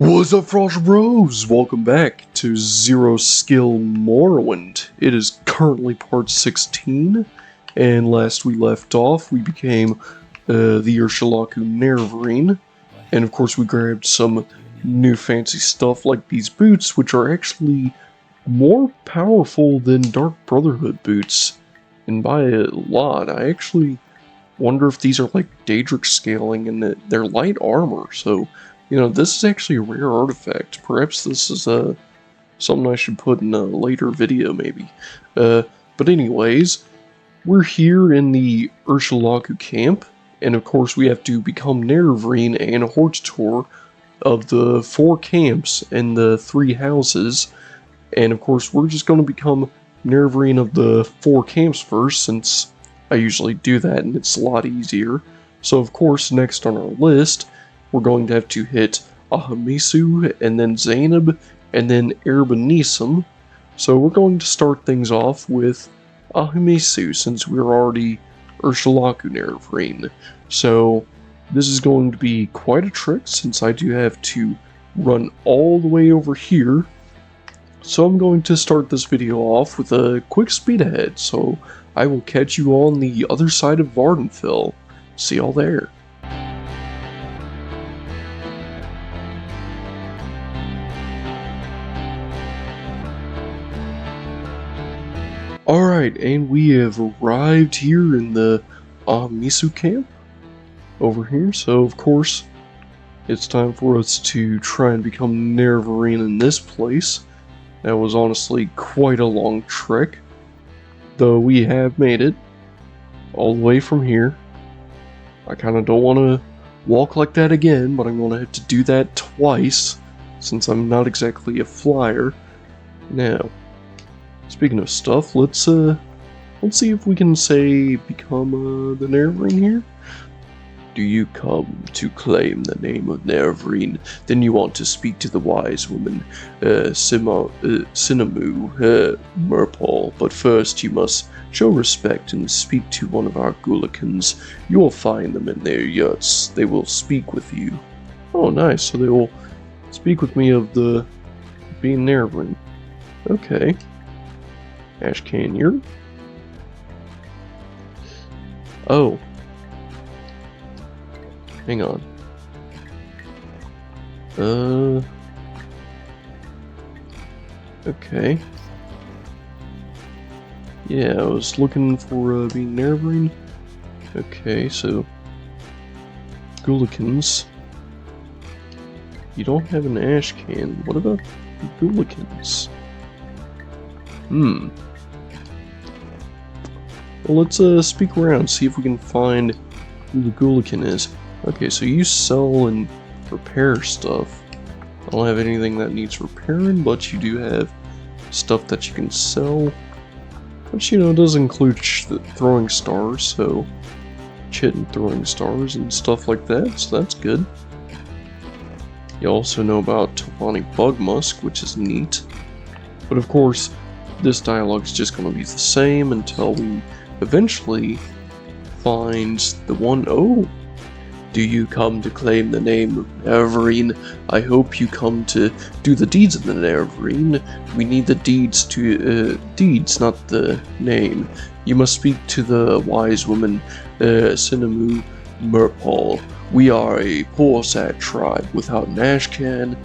What's up, Frost Bros? Welcome back to Zero Skill Morrowind. It is currently part 16, and last we left off, we became the Ursulaku Nervarine, and of course we grabbed some new fancy stuff like these boots, which are actually more powerful than Dark Brotherhood boots, and by a lot. I actually wonder if these are like Daedric scaling, and they're light armor, so you know, this is actually a rare artifact. Perhaps this is something I should put in a later video, maybe. But anyways, we're here in the Ursulaku camp, and of course we have to become Nervarine and a Hortator of the 4 camps and the 3 houses. And of course we're just going to become Nervarine of the 4 camps first, since I usually do that and it's a lot easier. So of course, next on our list, we're going to have to hit Ahamisu, and then Zainab, and then Erbanisum. So we're going to start things off with Ahamisu, since we're already Ursulaku Nervarine. So this is going to be quite a trick, since I do have to run all the way over here. So I'm going to start this video off with a quick speed ahead, so I will catch you on the other side of Vardenfell. See y'all there. Alright, and we have arrived here in the Ahamisu camp over here, so of course it's time for us to try and become Nervarine in this place. That was honestly quite a long trek, though we have made it all the way from here. I kind of don't want to walk like that again, but I'm going to have to do that twice, since I'm not exactly a flyer. Now, speaking of stuff, let's see if we can become the Nervarine here. Do you come to claim the name of Nervarine? Then you want to speak to the wise woman, Sinamu, Murpol. But first you must show respect and speak to one of our Gullikins. You will find them in their yurts. They will speak with you. Oh, nice. So they will speak with me of the being Nervarine. Okay. Ashcan Yurt. Oh. Hang on. Okay. Yeah, I was looking for being Nervarine. Okay, so Gullikins. You don't have an Ashcan. What about Gullikins? Well, let's speak around, see if we can find who the Gullikin is. Okay, so you sell and repair stuff. I don't have anything that needs repairing, but you do have stuff that you can sell. Which, you know, does include throwing stars, so chit and throwing stars and stuff like that, so that's good. You also know about Tawani Bug Musk, which is neat. But of course, this dialogue is just going to be the same until we eventually find the one. Oh, do you come to claim the name of Nervarine? I hope you come to do the deeds of the Nervarine. We need the deeds deeds, not the name. You must speak to the wise woman, Sinamu Murpol. We are a poor sad tribe without an Ashcan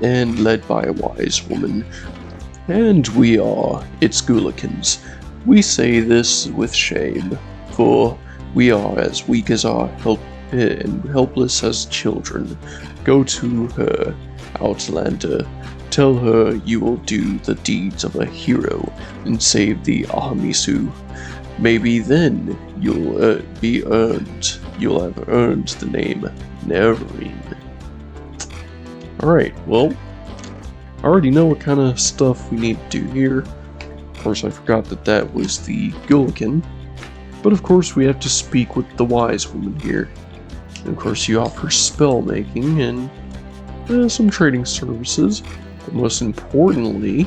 and led by a wise woman. And we are its Gullikins. We say this with shame, for we are as weak as our and helpless as children. Go to her, Outlander. Tell her you will do the deeds of a hero and save the Ahamisu. Maybe then you'll have earned the name Nervarine. Alright, well, I already know what kind of stuff we need to do here. Of course, I forgot that was the Gullikin. But of course, we have to speak with the wise woman here. And of course, you offer spell making and some trading services. But most importantly,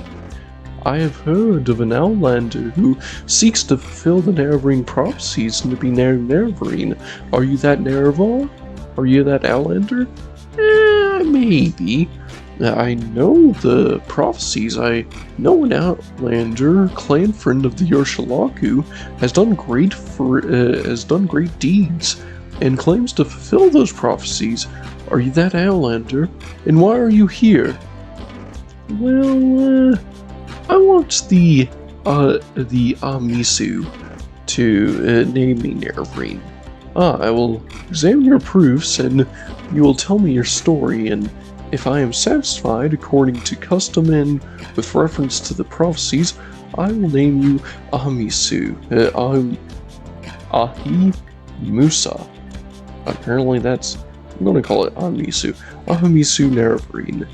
I have heard of an Outlander who seeks to fulfill the Nervarine prophecies and to be Nervarine. Are you that Nervar? Are you that Outlander? Maybe. I know the prophecies. I know an outlander, clan friend of the Yoshalaku, has done great deeds, and claims to fulfill those prophecies. Are you that outlander? And why are you here? Well, I want the Amisu to name me Nervreen. I will examine your proofs, and you will tell me your story, and if I am satisfied according to custom and with reference to the prophecies, I will name you Amisu. Ahi Musa. Apparently I'm going to call it Amisu. Amisu Nervreen.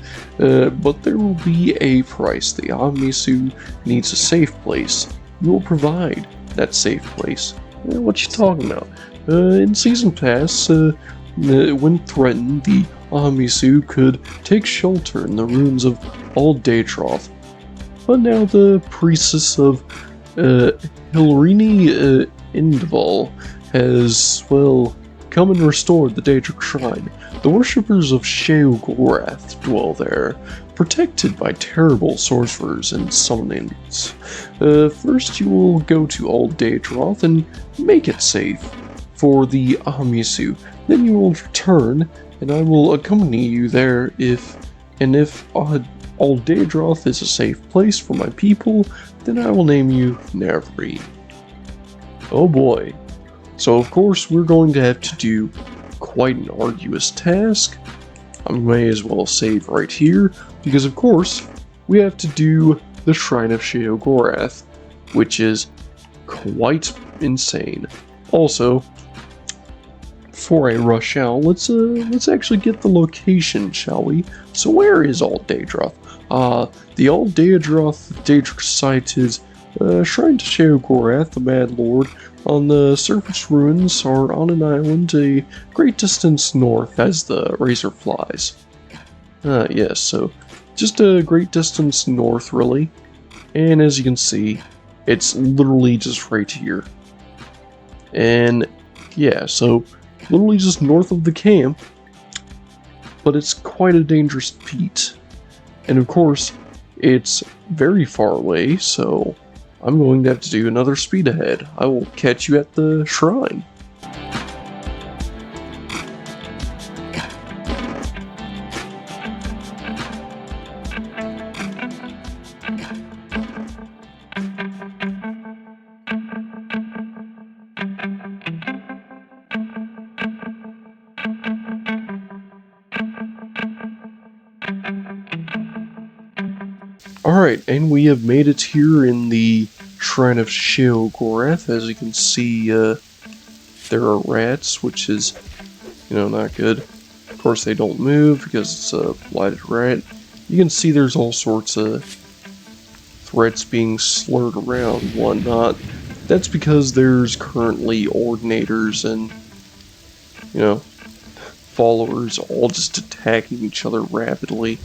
But there will be a price. The Amisu needs a safe place. You will provide that safe place. What you talking about? In Season Pass, when threatened, the Amisu could take shelter in the ruins of Old Daedroth. But now the priestess of Hilrini Indval has, well, come and restored the Daedric Shrine. The worshippers of Sheogorath dwell there, protected by terrible sorcerers and summonings. First you will go to Old Daedroth and make it safe for the Amisu. Then you will return, and I will accompany you there if Old Daedroth is a safe place for my people, then I will name you Nervreen. Oh boy. So of course we're going to have to do quite an arduous task. I may as well save right here, because of course we have to do the Shrine of Sheogorath, which is quite insane. Also, before I rush out, let's actually get the location, shall we? So where is Old Daedroth? The Old Daedroth Daedric site is Shrine to Sheogorath, the Mad Lord. On the surface ruins are on an island a great distance north as the razor flies. Yes, so just a great distance north, really. And as you can see, it's literally just right here. And yeah, so literally just north of the camp, but it's quite a dangerous feat. And of course, it's very far away, so I'm going to have to do another speed ahead. I will catch you at the shrine. Alright, and we have made it here in the Shrine of Sheogorath. As you can see, there are rats, which is, not good. Of course, they don't move because it's a blighted rat. You can see there's all sorts of threats being slurred around and whatnot. That's because there's currently ordinators and, followers all just attacking each other rapidly.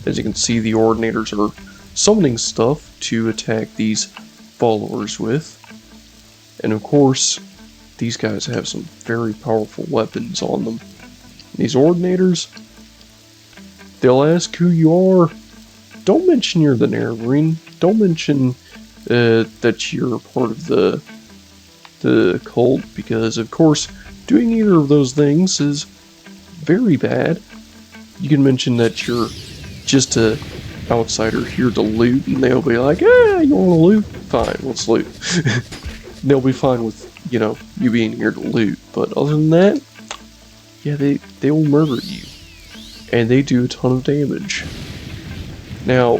As you can see, the ordinators are summoning stuff to attack these followers with. And of course, these guys have some very powerful weapons on them. These ordinators, they'll ask who you are. Don't mention you're the Nervreen. Don't mention that you're part of the cult, because of course, doing either of those things is very bad. You can mention that you're just a outsider here to loot, and they'll be like, you wanna loot? Fine, let's loot. They'll be fine with, you being here to loot, but other than that, yeah, they will murder you. And they do a ton of damage. Now,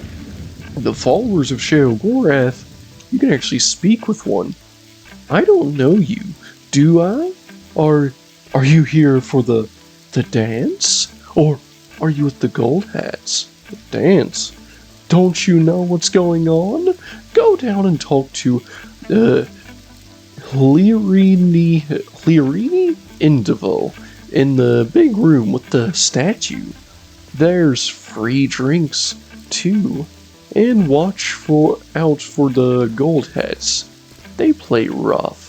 the followers of Sheogorath, you can actually speak with one. I don't know you, do I? Are you here for the dance? Or are you with the gold hats? Dance. Don't you know what's going on? Go down and talk to Hilrini Indval in the big room with the statue. There's free drinks too, and watch out for the gold hats. They play rough.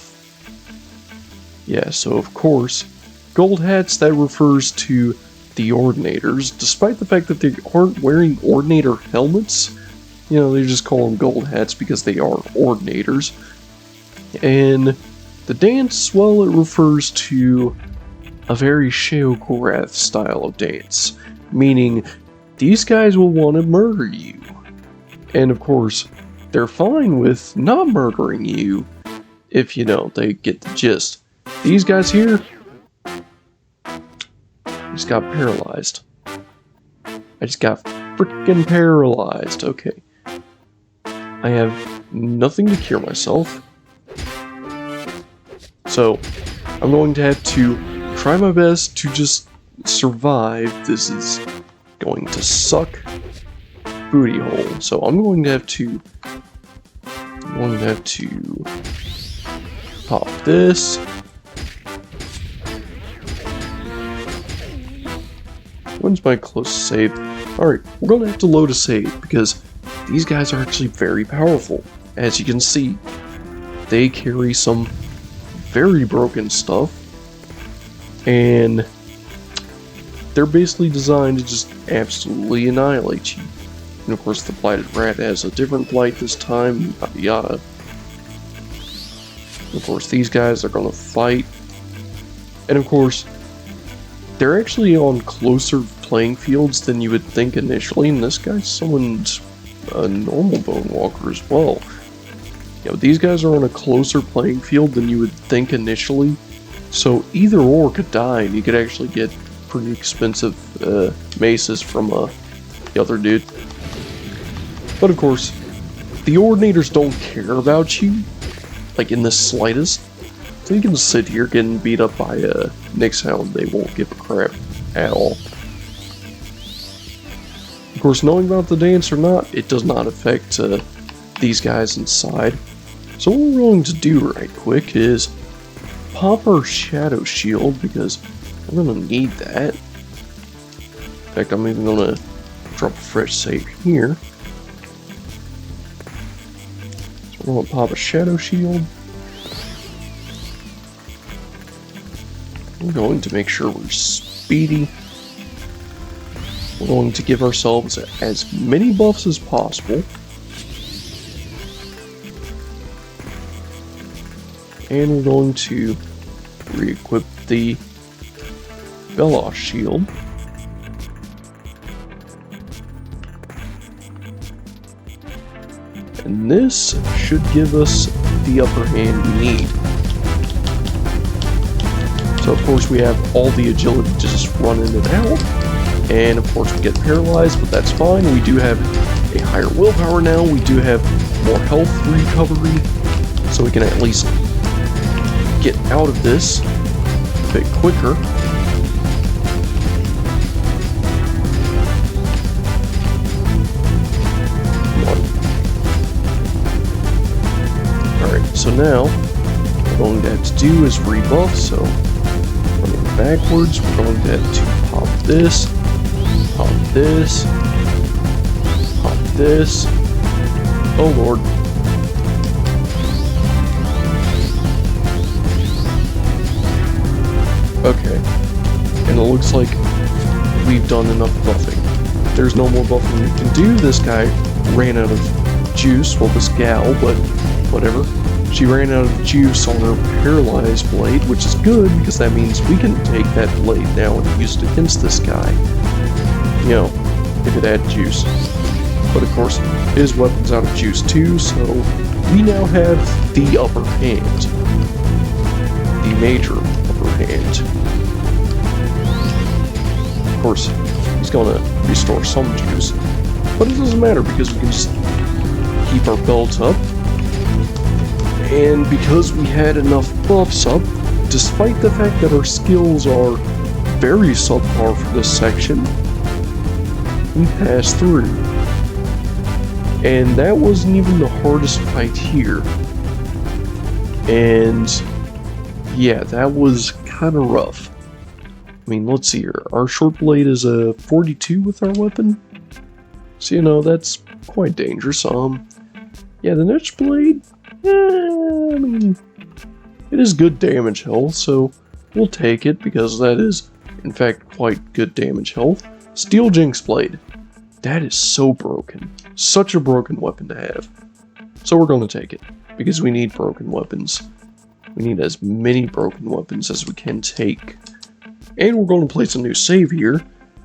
Yeah, so of course, gold hats, that refers to the Ordinators, despite the fact that they aren't wearing Ordinator helmets. You know, they just call them gold hats because they are Ordinators. And the dance, well, it refers to a very Sheogorath style of dance, meaning these guys will want to murder you. And of course, they're fine with not murdering you if, you know, they get the gist. These guys here just got paralyzed. I just got freaking paralyzed. Okay. I have nothing to cure myself. So, I'm going to have to try my best to just survive. This is going to suck booty hole. So I'm going to have to pop this. When's my close save? Alright, we're going to have to load a save because these guys are actually very powerful. As you can see, they carry some very broken stuff, and they're basically designed to just absolutely annihilate you. And of course the Blighted Rat has a different blight this time, yada yada. Of course these guys are going to fight, and of course they're actually on closer playing fields than you would think initially, and this guy summoned a normal Bone Walker as well. You know, these guys are on a closer playing field than you would think initially, so either or could die, and you could actually get pretty expensive maces from the other dude. But of course, the Ordinators don't care about you, like in the slightest. So you can sit here getting beat up by a Nixhound, they won't give a crap at all. Of course, knowing about the dance or not, it does not affect these guys inside. So what we're going to do right quick is pop our Shadow Shield, because we're going to need that. In fact, I'm even going to drop a fresh save here. So we're going to pop a Shadow Shield. We're going to make sure we're speedy. We're going to give ourselves as many buffs as possible. And we're going to re-equip the Veloz shield. And this should give us the upper hand we need. So of course we have all the agility to just run in and out. And of course we get paralyzed, but that's fine. We do have a higher willpower now. We do have more health recovery. So we can at least get out of this a bit quicker. Alright, so now what we're going to have to do is rebuff, so running backwards, we're going to have to pop this, pop this, pop this. Oh lord. Okay, and it looks like we've done enough buffing. There's no more buffing we can do. This guy ran out of juice, well this gal, but whatever. She ran out of juice on her paralyzed blade, which is good because that means we can take that blade now and use it against this guy. You know, if it had juice. But of course, his weapon's out of juice too, so we now have the upper hand. The major upper hand. Of course, he's gonna restore some juice, but it doesn't matter because we can just keep our belt up. And because we had enough buffs up, despite the fact that our skills are very subpar for this section, we passed through. And that wasn't even the hardest fight here. And yeah, that was kind of rough. I mean, let's see here. Our short blade is a 42 with our weapon. So, you know, that's quite dangerous. Yeah, the next blade, I mean, it is good damage health, so we'll take it because that is In fact, quite good damage health. Steel Jinx Blade. That is so broken. Such a broken weapon to have. So we're going to take it, because we need broken weapons. We need as many broken weapons as we can take. And we're going to place a new save here,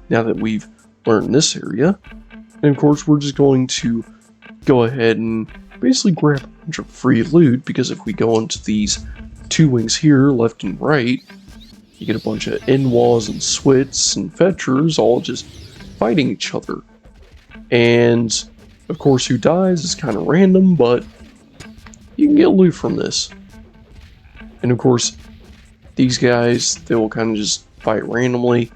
now that we've learned this area. And of course, we're just going to go ahead and basically grab a bunch of free loot, because if we go into these two wings here, left and right, you get a bunch of Inwas and Swits and Fetchers all just fighting each other. And of course, who dies is kind of random, but you can get loot from this. And of course, these guys, they will kind of just fight randomly.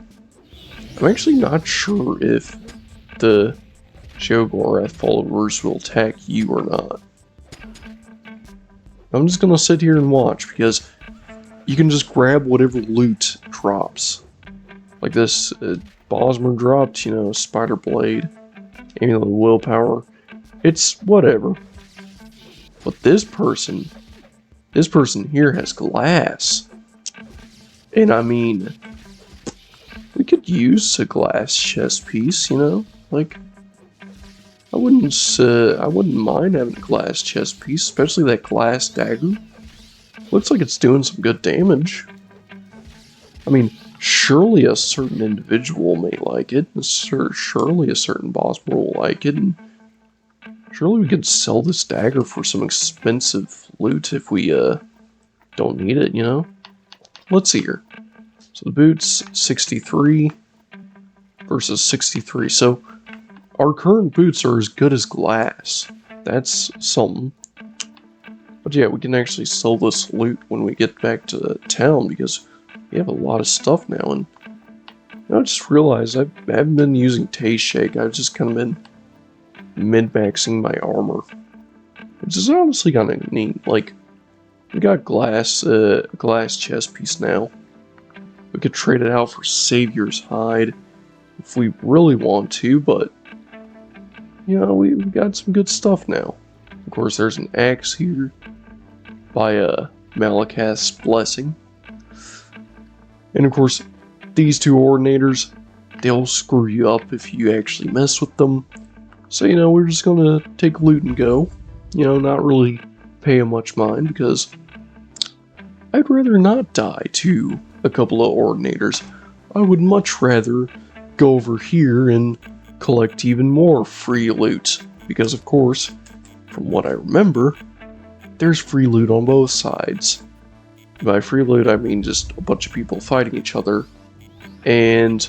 I'm actually not sure if the Sheogorath followers will attack you or not. I'm just going to sit here and watch, because you can just grab whatever loot drops. Like this, Bosmer dropped, you know, Spider Blade, Amulet of Willpower. It's whatever. But this person here has glass. And I mean, we could use a glass chest piece, you know? Like, I wouldn't mind having a glass chest piece, especially that glass dagger. Looks like it's doing some good damage. I mean, surely a certain individual may like it. Surely a certain boss will like it. And surely we could sell this dagger for some expensive loot if we don't need it, you know? Let's see here. So the boots, 63 versus 63. So our current boots are as good as glass. That's something. But yeah, we can actually sell this loot when we get back to town, because we have a lot of stuff now. And I just realized I haven't been using Taste Shake. I've just kind of been min-maxing my armor, which is honestly kind of neat. Like, we got glass chest piece now. We could trade it out for Savior's Hide if we really want to, but you know, we've got some good stuff now. Of course, there's an axe here by Malakath's Blessing. And of course, these two Ordinators, they'll screw you up if you actually mess with them. So, you know, we're just gonna take loot and go. You know, not really pay much mind, because I'd rather not die to a couple of Ordinators. I would much rather go over here and collect even more free loot. Because, of course, from what I remember, there's free loot on both sides. By free loot, I mean just a bunch of people fighting each other. And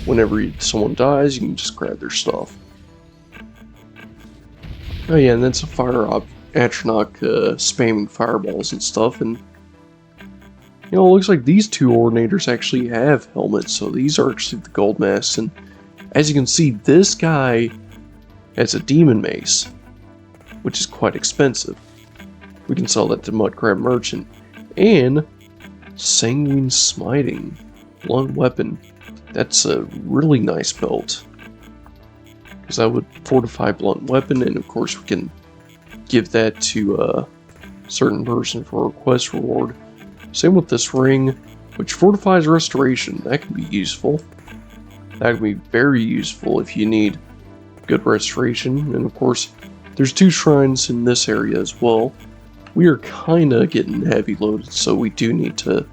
whenever someone dies, you can just grab their stuff. Oh yeah, and that's a fire Atronach spamming fireballs and stuff. And you know, it looks like these two Ordinators actually have helmets, so these are actually the gold masks. And as you can see, this guy has a demon mace, which is quite expensive. We can sell that to Mudcrab Merchant. And Sanguine Smiting, blunt weapon. That's a really nice belt, because that would fortify blunt weapon, and of course we can give that to a certain person for a quest reward. Same with this ring, which fortifies restoration. That can be useful. That can be very useful if you need good restoration. And of course, there's two shrines in this area as well. We are kinda getting heavy loaded, so we do need to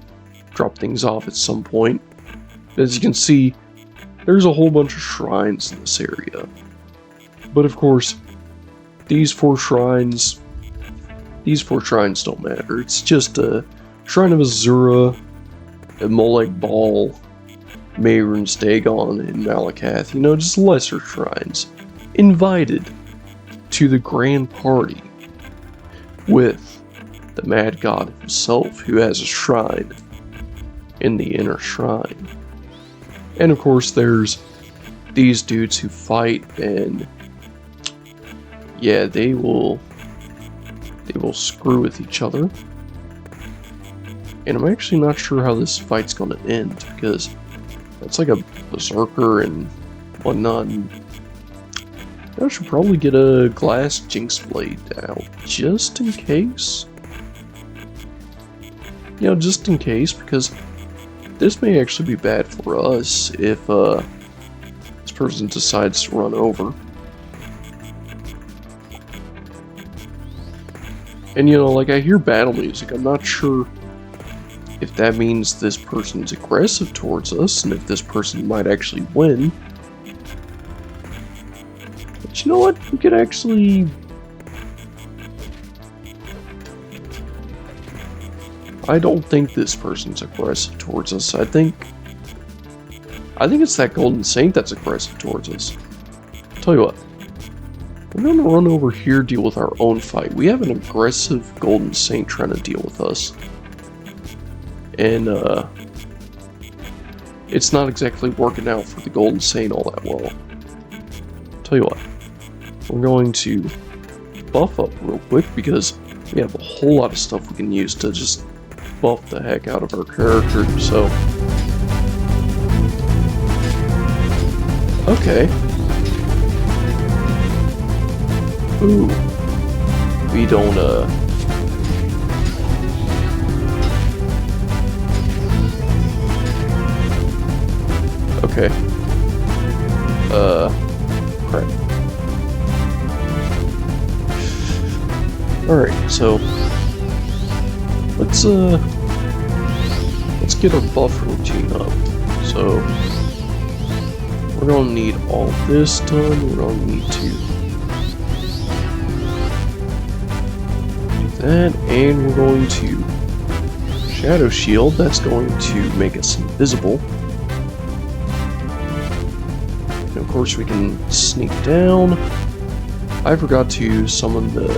drop things off at some point. As you can see, there's a whole bunch of shrines in this area. But of course, these four shrines don't matter. It's just a Shrine of Azura, a Molag Bal, Mehrunes Dagon, and Malakath. You know, just lesser shrines. Invited to the grand party with the Mad God himself, who has a shrine in the inner shrine. And of course, there's these dudes who fight, and yeah, they will screw with each other. And I'm actually not sure how this fight's gonna end, because that's like a berserker and whatnot. And I should probably get a glass Jinx Blade out, just in case. You know, just in case, because this may actually be bad for us if this person decides to run over. And you know, like, I hear battle music. I'm not sure if that means this person's aggressive towards us and if this person might actually win. But you know what? We could actually... I don't think this person's aggressive towards us. I think it's that Golden Saint that's aggressive towards us. Tell you what. We're gonna run over here, deal with our own fight. We have an aggressive Golden Saint trying to deal with us. And, it's not exactly working out for the Golden Saint all that well. Tell you what. We're going to buff up real quick because we have a whole lot of stuff we can use to just buff the heck out of our character, so... Okay. Ooh. We don't, Okay. Crap. Alright, so... Let's get our buff routine up. So... We're gonna need all this done. We're gonna need to... that, and we're going to Shadow Shield. That's going to make us invisible. And of course we can sneak down. I forgot to summon the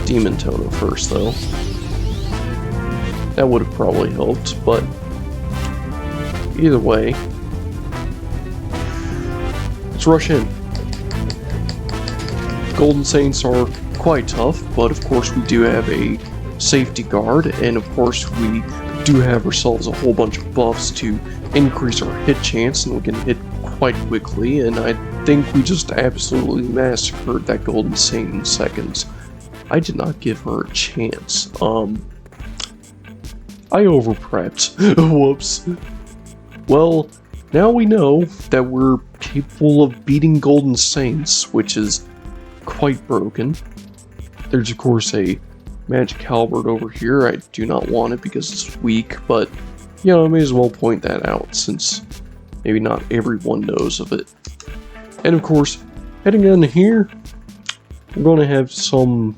Demon Totem first though. That would have probably helped, but either way, let's rush in. Golden Saints are quite tough, but of course we do have a safety guard, and of course we do have ourselves a whole bunch of buffs to increase our hit chance, and we can hit quite quickly, and I think we just absolutely massacred that Golden Saint in seconds. I did not give her a chance. I over-prepped. Whoops. Well, now we know that we're capable of beating Golden Saints, which is quite broken. There's of course a magic halberd over here. I do not want it because it's weak, but you know, I may as well point that out since maybe not everyone knows of it. And of course, heading in here, we're going to have some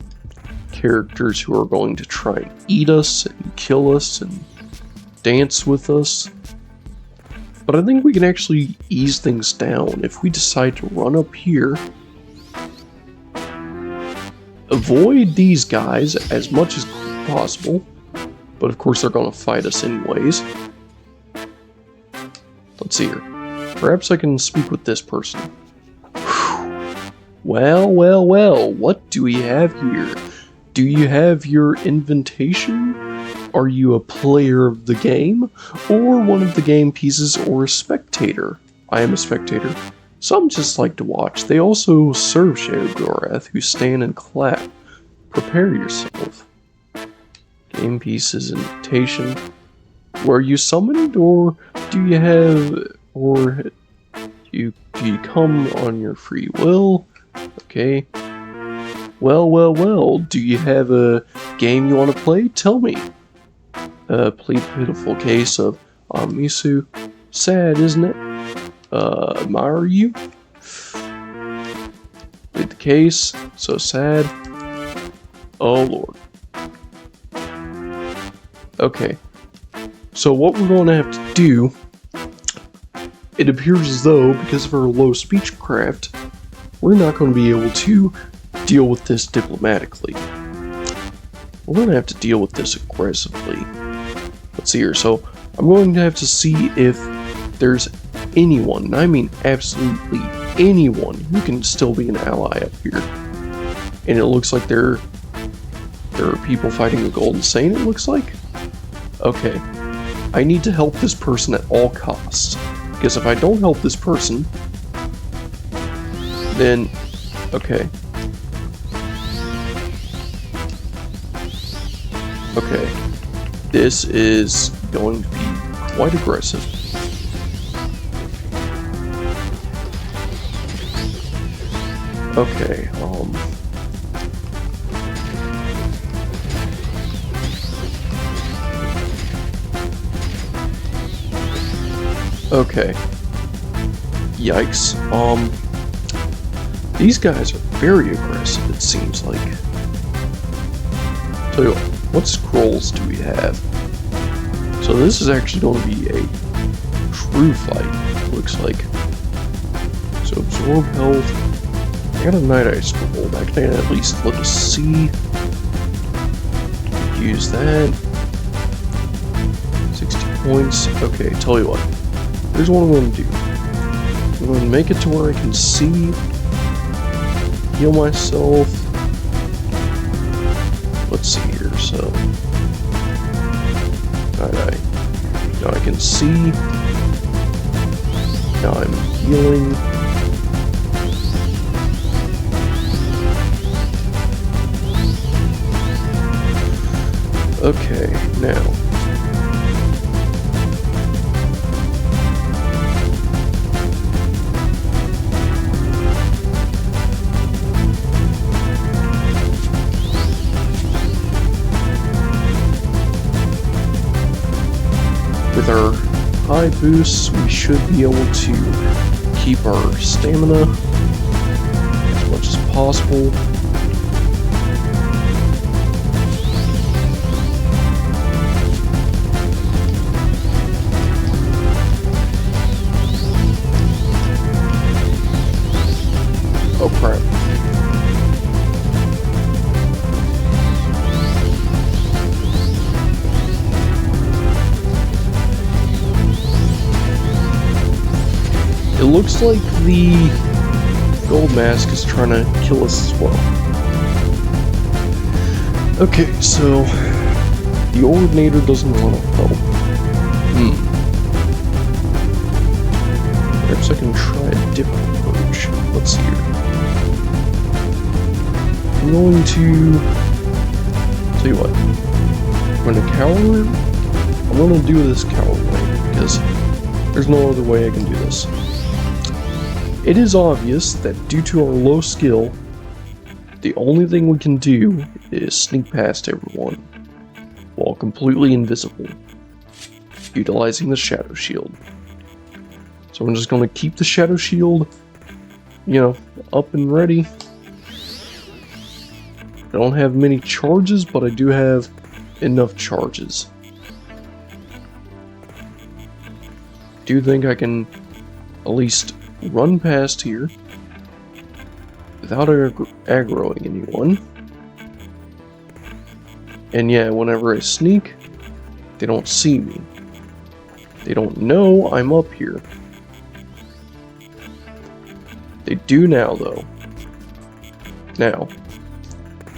characters who are going to try and eat us and kill us and dance with us. But I think we can actually ease things down if we decide to run up here, avoid these guys as much as possible, but of course they're going to fight us anyways. Let's see here. Perhaps I can speak with this person. Well, well, well, what do we have here? Do you have your invitation? Are you a player of the game, or one of the game pieces, or a spectator? I am a spectator. Some just like to watch. They also serve Shadow Gorath, who stand and clap. Prepare yourself. Game pieces invitation. Were you summoned, or do you have, or do you come on your free will? Okay. Well, well, well. Do you have a game you want to play? Tell me. Play pitiful case of Misu. Sad, isn't it? Admire you? Played the case. So sad. Oh, Lord. Okay. So what we're going to have to do, it appears as though, because of our low speechcraft, we're not going to be able to deal with this diplomatically. We're going to have to deal with this aggressively. Let's see here. So I'm going to have to see if there's anyone, and I mean absolutely anyone, who can still be an ally up here. And it looks like there are people fighting a Golden Saint, it looks like. Okay. I need to help this person at all costs. Because if I don't help this person, then... okay. Okay. This is going to be quite aggressive. Okay, okay. Yikes. These guys are very aggressive, it seems like. Tell you what scrolls do we have? So this is actually going to be a true fight, looks like. So absorb health. I got a Night Eye scroll. That can at least let us see. Use that. 60 points. Okay, tell you what. Here's what I'm going to do. I'm going to make it to where I can see. Heal myself. Let's see here, so. Alright. Now I can see. Now I'm healing. Okay, now. With our high boosts, we should be able to keep our stamina as much as possible. Oh crap. It looks like the gold mask is trying to kill us as well. Okay, so the Ordinator doesn't want to help. Perhaps I can try a different approach. Let's see here. I'm going to tell you what. I'm going to cower. I'm going to do this cower way because there's no other way I can do this. It is obvious that due to our low skill, the only thing we can do is sneak past everyone while completely invisible, utilizing the Shadow Shield. So I'm just going to keep the Shadow Shield, you know, up and ready. I don't have many charges, but I do have enough charges. Do think I can at least run past here without aggroing anyone. And yeah, whenever I sneak, they don't see me. They don't know I'm up here. They do now, though. Now,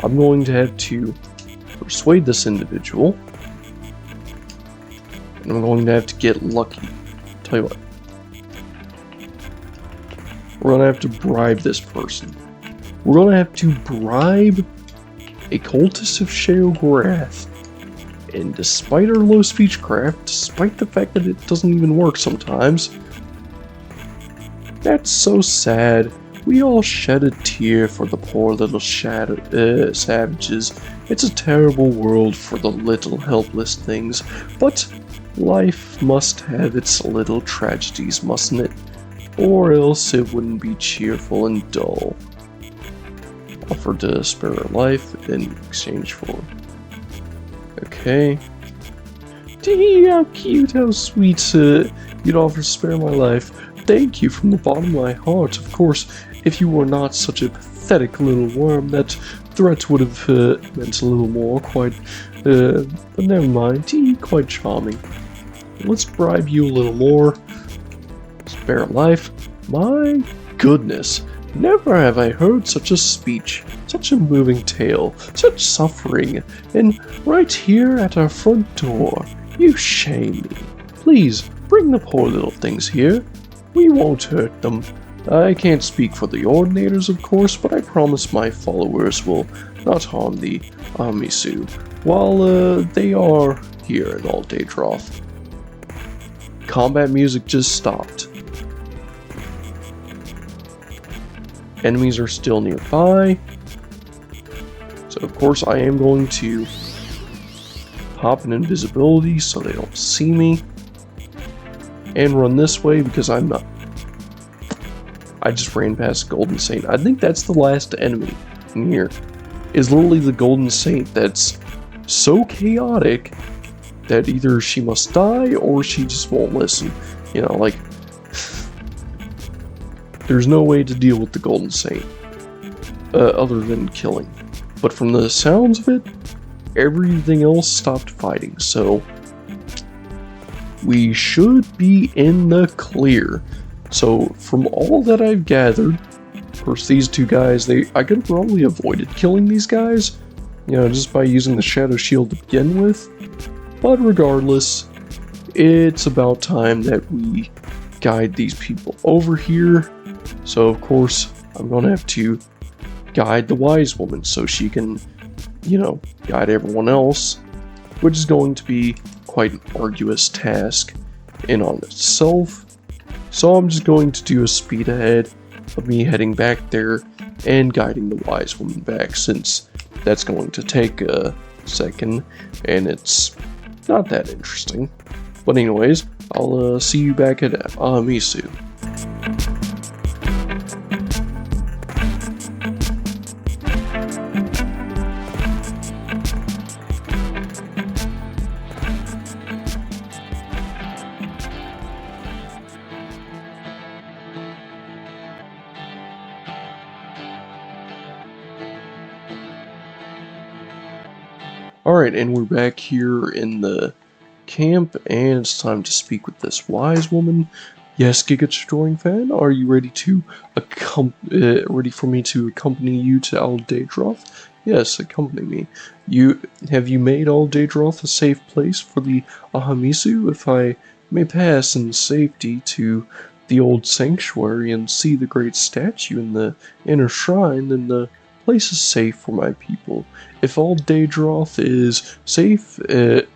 I'm going to have to persuade this individual, and I'm going to have to get lucky. Tell you what. We're gonna have to bribe this person. We're gonna have to bribe a cultist of Sheogorath. And despite our low speechcraft, despite the fact that it doesn't even work sometimes, that's so sad. We all shed a tear for the poor little savages. It's a terrible world for the little helpless things, but life must have its little tragedies, mustn't it? Or else it wouldn't be cheerful and dull. Offer to spare her life in exchange for... Okay. Gee, how cute, how sweet, you'd offer to spare my life. Thank you from the bottom of my heart. Of course, if you were not such a pathetic little worm, that threat would have meant a little more, quite, but never mind. Gee, quite charming. Let's bribe you a little more. Spare life? My goodness, never have I heard such a speech, such a moving tale, such suffering, and right here at our front door. You shame me. Please, bring the poor little things here. We won't hurt them. I can't speak for the Ordinators, of course, but I promise my followers will not harm the Amisu while they are here in Aldadroth. combat music just stopped. Enemies are still nearby. So of course I am going to pop an invisibility so they don't see me. And run this way because I'm not. I just ran past Golden Saint. I think that's the last enemy in here. Is literally the Golden Saint that's so chaotic that either she must die or she just won't listen. You know, like, there's no way to deal with the Golden Saint other than killing. But from the sounds of it, everything else stopped fighting, so we should be in the clear. So from all that I've gathered, of course these two guys, I could have probably avoided killing these guys, you know, just by using the Shadow Shield to begin with. But regardless, it's about time that we guide these people over here. So of course, I'm going to have to guide the wise woman so she can, you know, guide everyone else, which is going to be quite an arduous task in on itself. So I'm just going to do a speed ahead of me heading back there and guiding the wise woman back, since that's going to take a second and it's not that interesting. But anyways, I'll see you back at Ahamisu. Alright, and we're back here in the camp, and it's time to speak with this wise woman. Yes, Giga Destroying Fan, are you ready to ready for me to accompany you to Aldeidroth? Yes, accompany me. Have you made Aldeidroth a safe place for the Ahamisu? If I may pass in safety to the old sanctuary and see the great statue in the inner shrine, then the place is safe for my people. If Aldeidroth is safe,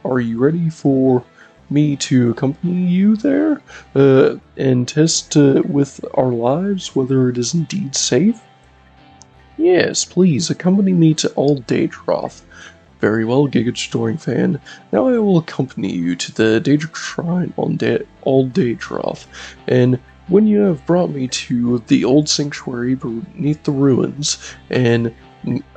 are you ready for me to accompany you there and test with our lives whether it is indeed safe? Yes, please accompany me to Aldeidroth. Very well, Giga Destroying Fan. Now I will accompany you to the Daedric Shrine on Aldeidroth, and when you have brought me to the old sanctuary beneath the ruins, and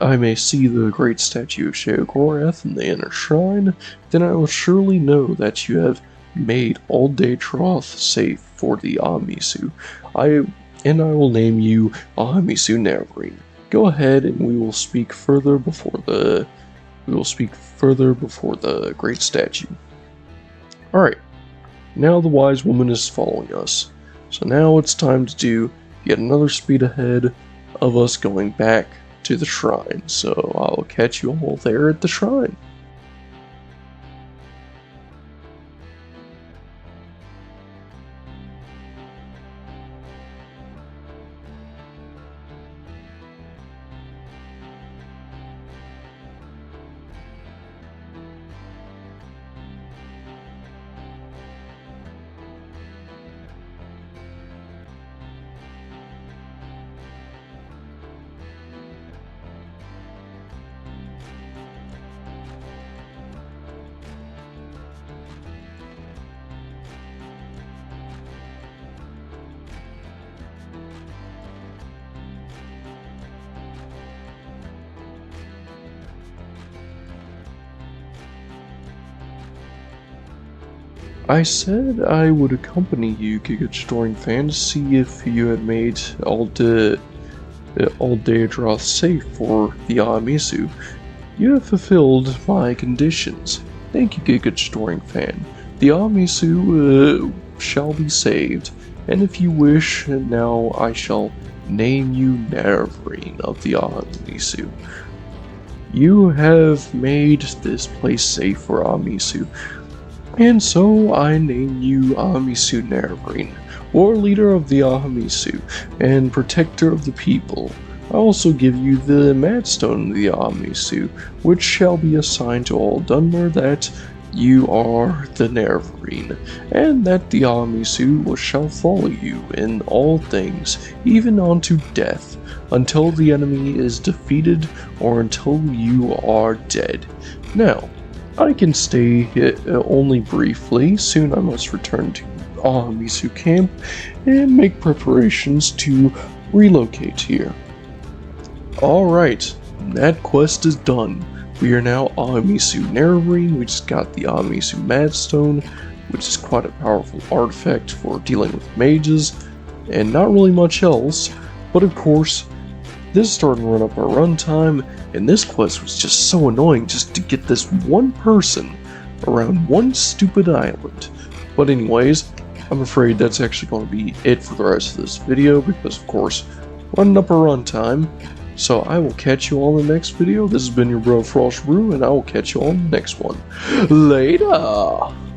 I may see the great statue of Sheogorath in the inner shrine, then I will surely know that you have made Aldeidroth safe for the Ahamisu. I will name you Ahamisu Navarine. Go ahead, and we will speak further before the great statue. Alright, now the wise woman is following us. So now it's time to do yet another speed ahead of us going back to the shrine. So I'll catch you all there at the shrine. I said I would accompany you, Giga Destroying Fan, to see if you had made Aldeidroth safe for the Ahamisu. You have fulfilled my conditions. Thank you, Giga Destroying Fan. The Ahamisu shall be saved, and if you wish, now I shall name you Navarine of the Ahamisu. You have made this place safe for Ahamisu, and so I name you Ahamisu Navarine, war leader of the Ahamisu, and protector of the people. I also give you the Madstone of the Ahamisu, which shall be assigned to all Dunmer that you are the Neverine, and that the Amisu shall follow you in all things, even unto death, until the enemy is defeated or until you are dead. Now, I can stay only briefly. Soon I must return to Amisu camp and make preparations to relocate here. Alright, that quest is done. We are now Amisu Neverine. We just got the Amisu Madstone, which is quite a powerful artifact for dealing with mages, and not really much else. But of course, this is starting to run up our runtime, and this quest was just so annoying just to get this one person around one stupid island. But anyways, I'm afraid that's actually going to be it for the rest of this video, because of course, running up our runtime. So I will catch you all in the next video. This has been your bro Frost Brew, and I will catch you all in the next one. Later!